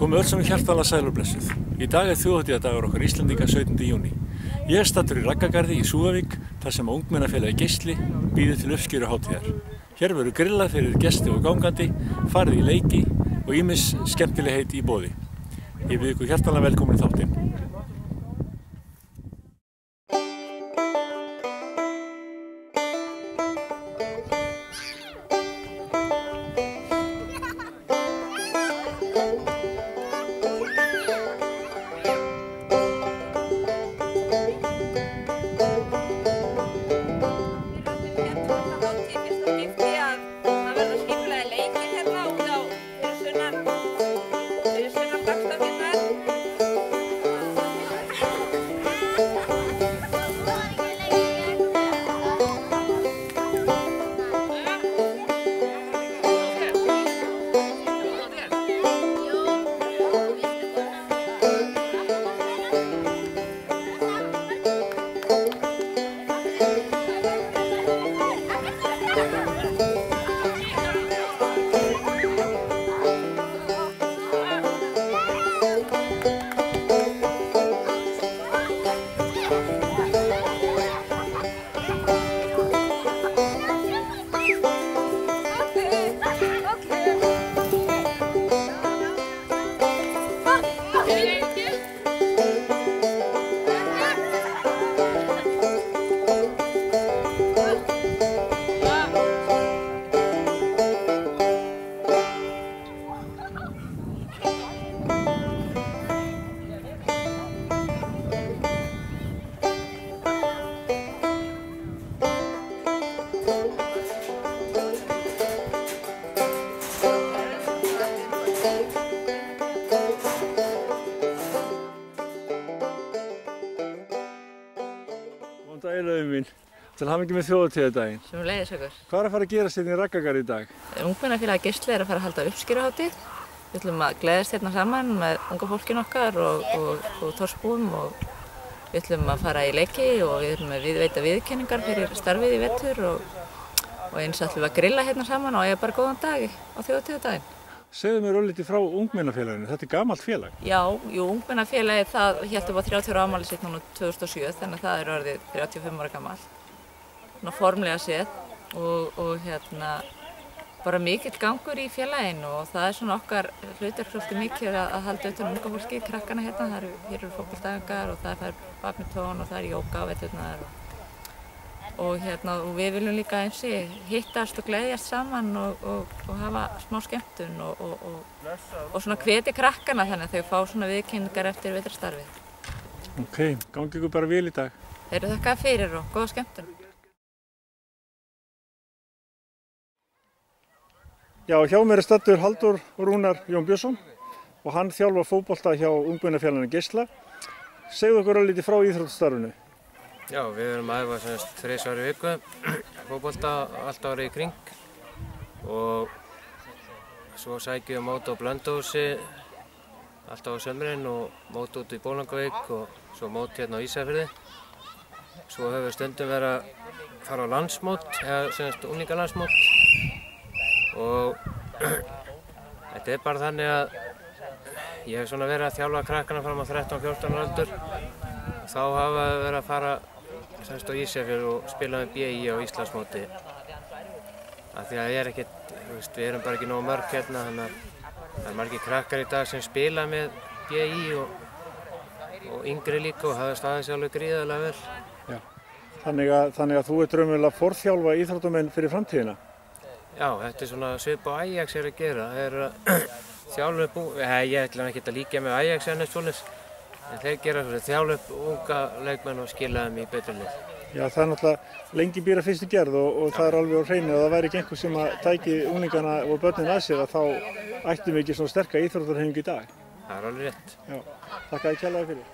Komið öll saman hjartanlega sæl og blessuð. Í dag þjóðhátíðardagur okkar Íslendinga 17. júní. Ég staddur í Raggagarði í Súðavík, þar sem ungmennafélagið Geisli býður til uppskeru hátíðar. Hér verður grillað fyrir gesti og gangandi, farið í leiki og ýmis skemmtilegheit í boði. Ég býð ykkur hjartanlega velkomin í þáttinn. Góðan daginn, Auður mín. Til hamingju með þjóðhátíðardaginn. Sömuleiðis ykkur. Hvað er að fara að gerast hérna í Raggagarði í dag? Ungmennafélagið Geisli er að fara að halda uppskeruhátíð. Við ætlum að gleðjast hérna saman með unga fólkinu okkar og þorpsbúum og við ætlum að fara í leiki og við ætlum að veita viðurkenningar fyrir starfið í vetur og eins ætlum við að grilla hérna saman og eiga bara góðan dag á þjóðhátíðardaginn. Segðu mér örlítið frá ungmennafélaginu, þetta er gamalt félag. Já, ungmennafélagið það hélt upp á 30 ára afmæli sitt núna 2007, þannig að það er orðið 35 ára gamalt. Svona formlega séð og bara mikill gangur í félaginu og það er svona okkar hlutverk svolítið mikið að halda utan unga fólki, krakkana hérna. Hér eru fótboltaæfingar og það er badminton og það er jóga á veturnar og við viljum líka eins hittast og gleðjast saman og hafa smá skemmtun og svona hvetja krakkana þannig að þau fá svona viðurkenningar eftir vetrarstarfið. Ok, gangi ykkur bara vel í dag. Þeir þakka fyrir og góða skemmtun. Já, hjá mér er staddur Halldór Rúnar Jón Björnsson og hann þjálfar fótbolta hjá ungmennafélaginu Geisla. Segðu okkur örlítið frá íþróttastarfinu. Já, við erum að æfa 3 ári í viku, fótbolta allt árið í kring og svo sækjum við mót á Blönduósi alltaf á sömurinn og mót út í Bólangavík og svo mót hérna á Ísafirði. Svo höfum við stundum verið að fara á landsmót, eða unglingalandsmót og þetta er bara þannig að ég hef svona verið að þjálfa krakkana fram á 13-14 ára aldur. Þá hafa við verið að fara á Ísafjörð og spila með BÍ á Íslandsmóti. Af því að við erum bara ekki nógu mörg hérna, þannig að það er margir krakkar í dag sem spila með BÍ og yngri líka og hafa staðið sig alveg gríðarlega vel. Já. Þannig að þú ert raunverulega að forþjálfa íþróttamenn fyrir framtíðina? Já, þetta er svona svipað og Ajax er að gera. Það er að þjálfa upp, ég ætla ekki að líka með Ajax en svoleiðis. En þeir gera þjálfa upp unga leikmenn og skila þeim í betri lið. Já, það er náttúrulega lengi býr að fyrstu gerð og það er alveg á hreinu og það væri ekki einhver sem að tæki unglingana og börnin að sér að þá ættum við ekki svona sterka íþróttahreyfingu í dag. Það er alveg rétt. Já, þakka þér kærlega fyrir.